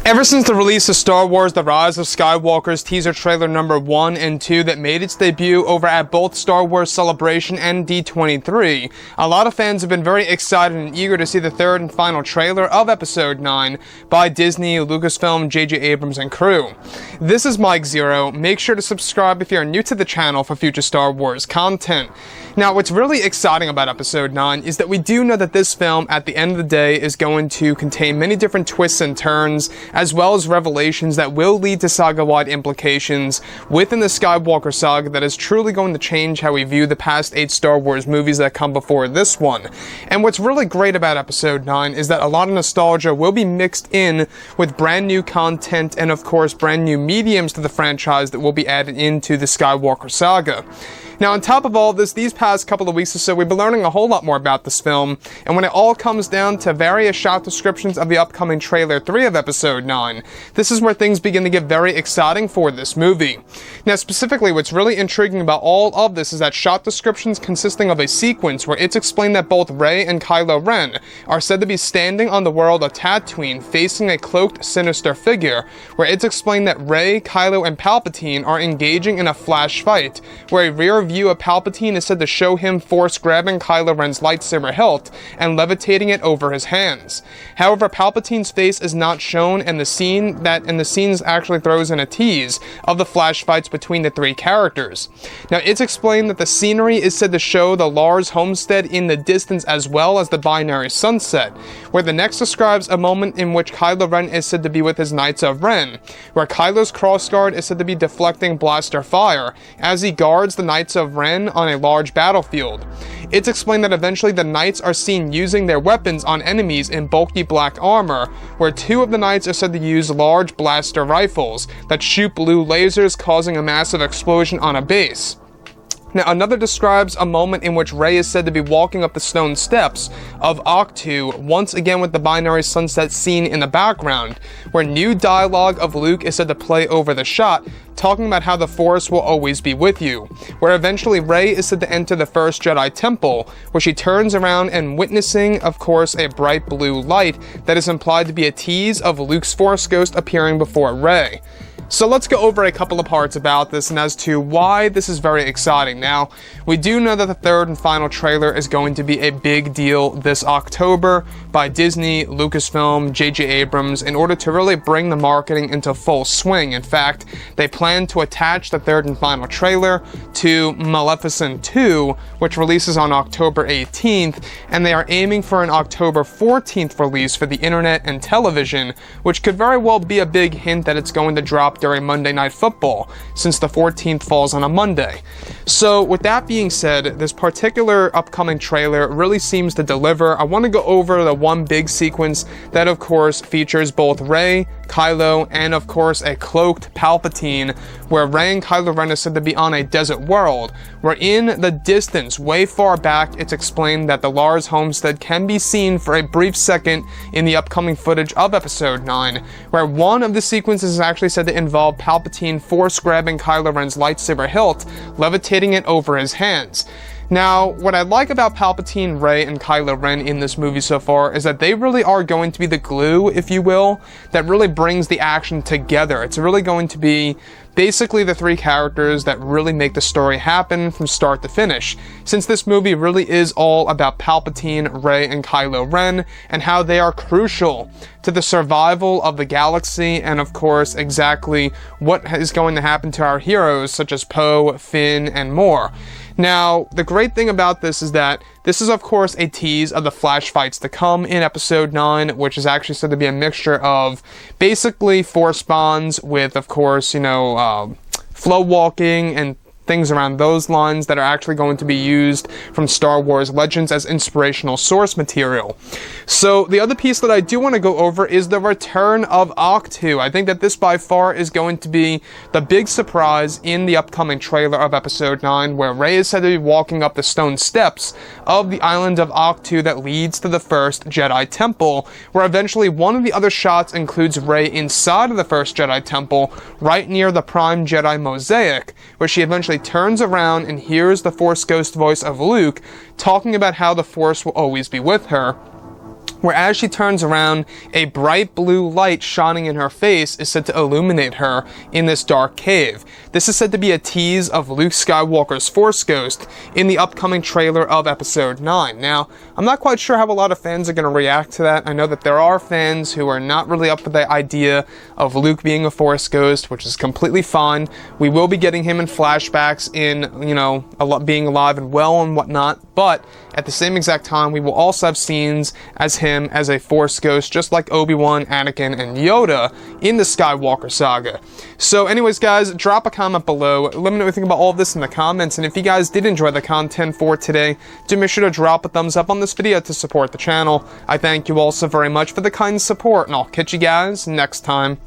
Ever since the release of Star Wars The Rise of Skywalker's teaser trailer number 1 and 2 that made its debut over at both Star Wars Celebration and D23, a lot of fans have been very excited and eager to see the third and final trailer of Episode 9 by Disney, Lucasfilm, J.J. Abrams, and crew. This is Mike Zero. Make sure to subscribe if you're new to the channel for future Star Wars content. Now, what's really exciting about Episode 9 is that we do know that this film, at the end of the day, is going to contain many different twists and turns, as well as revelations that will lead to saga-wide implications within the Skywalker saga that is truly going to change how we view the past 8 Star Wars movies that come before this one. And what's really great about Episode 9 is that a lot of nostalgia will be mixed in with brand new content and, of course, brand new mediums to the franchise that will be added into the Skywalker saga. Now, on top of all this, these past couple of weeks or so, we've been learning a whole lot more about this film, and when it all comes down to various shot descriptions of the upcoming Trailer 3 of Episode 9, this is where things begin to get very exciting for this movie. Now, specifically, what's really intriguing about all of this is that shot descriptions consisting of a sequence where it's explained that both Rey and Kylo Ren are said to be standing on the world of Tatooine facing a cloaked, sinister figure, where it's explained that Rey, Kylo, and Palpatine are engaging in a flash fight, where a rear view of Palpatine is said to show him grabbing Kylo Ren's lightsaber hilt and levitating it over his hands. However, Palpatine's face is not shown, and the scene actually throws in a tease of the flash fights between the 3 characters. Now, it's explained that the scenery is said to show the Lars homestead in the distance as well as the binary sunset, where the next describes a moment in which Kylo Ren is said to be with his Knights of Ren, where Kylo's crossguard is said to be deflecting blaster fire as he guards the Knights of Ren on a large battlefield. It's explained that eventually the Knights are seen using their weapons on enemies in bulky black armor, where 2 of the Knights are said to use large blaster rifles that shoot blue lasers, causing a massive explosion on a base. Now, another describes a moment in which Rey is said to be walking up the stone steps of Ahch-To, once again with the binary sunset scene in the background, where new dialogue of Luke is said to play over the shot, talking about how the Force will always be with you, where eventually Rey is said to enter the first Jedi Temple, where she turns around and witnessing, of course, a bright blue light that is implied to be a tease of Luke's Force ghost appearing before Rey. So let's go over a couple of parts about this and as to why this is very exciting. Now, we do know that the third and final trailer is going to be a big deal this October by Disney, Lucasfilm, J.J. Abrams in order to really bring the marketing into full swing. In fact, they plan to attach the third and final trailer to Maleficent 2, which releases on October 18th, and they are aiming for an October 14th release for the internet and television, which could very well be a big hint that it's going to drop during Monday Night Football, since the 14th falls on a Monday. So with that being said, this particular upcoming trailer really seems to deliver. I want to go over the one big sequence that of course features both Rey, Kylo, and of course a cloaked Palpatine, where Rey and Kylo Ren is said to be on a desert world, where in the distance, way far back, it's explained that the Lars homestead can be seen for a brief second in the upcoming footage of Episode 9, where one of the sequences is actually said to involve Palpatine grabbing Kylo Ren's lightsaber hilt, levitating it over his hands. Now, what I like about Palpatine, Rey, and Kylo Ren in this movie so far is that they really are going to be the glue, if you will, that really brings the action together. It's really going to be basically the 3 characters that really make the story happen from start to finish, since this movie really is all about Palpatine, Rey, and Kylo Ren, and how they are crucial to the survival of the galaxy, and of course, exactly what is going to happen to our heroes, such as Poe, Finn, and more. Now, the great thing about this is that this is, of course, a tease of the flash fights to come in Episode 9, which is actually said to be a mixture of basically Force bonds with, of course, flow walking and things around those lines that are actually going to be used from Star Wars Legends as inspirational source material. So the other piece that I do want to go over is the return of Ahch-To. I think that this by far is going to be the big surprise in the upcoming trailer of Episode 9, where Rey is said to be walking up the stone steps of the island of Ahch-To that leads to the first Jedi Temple, where eventually one of the other shots includes Rey inside of the first Jedi Temple, right near the Prime Jedi mosaic, where she eventually turns around and hears the Force Ghost voice of Luke talking about how the Force will always be with her. where as she turns around, a bright blue light shining in her face is said to illuminate her in this dark cave. This is said to be a tease of Luke Skywalker's Force Ghost in the upcoming trailer of Episode 9. Now, I'm not quite sure how a lot of fans are going to react to that. I know that there are fans who are not really up for the idea of Luke being a Force Ghost, which is completely fine. We will be getting him in flashbacks in, being alive and well and whatnot, but at the same exact time, we will also have scenes as him as a Force Ghost, just like Obi-Wan, Anakin, and Yoda in the Skywalker saga. So anyways, guys, drop a comment below. Let me know what you think about all of this in the comments, and if you guys did enjoy the content for today, do make sure to drop a thumbs up on this video to support the channel. I thank you all so very much for the kind support, and I'll catch you guys next time.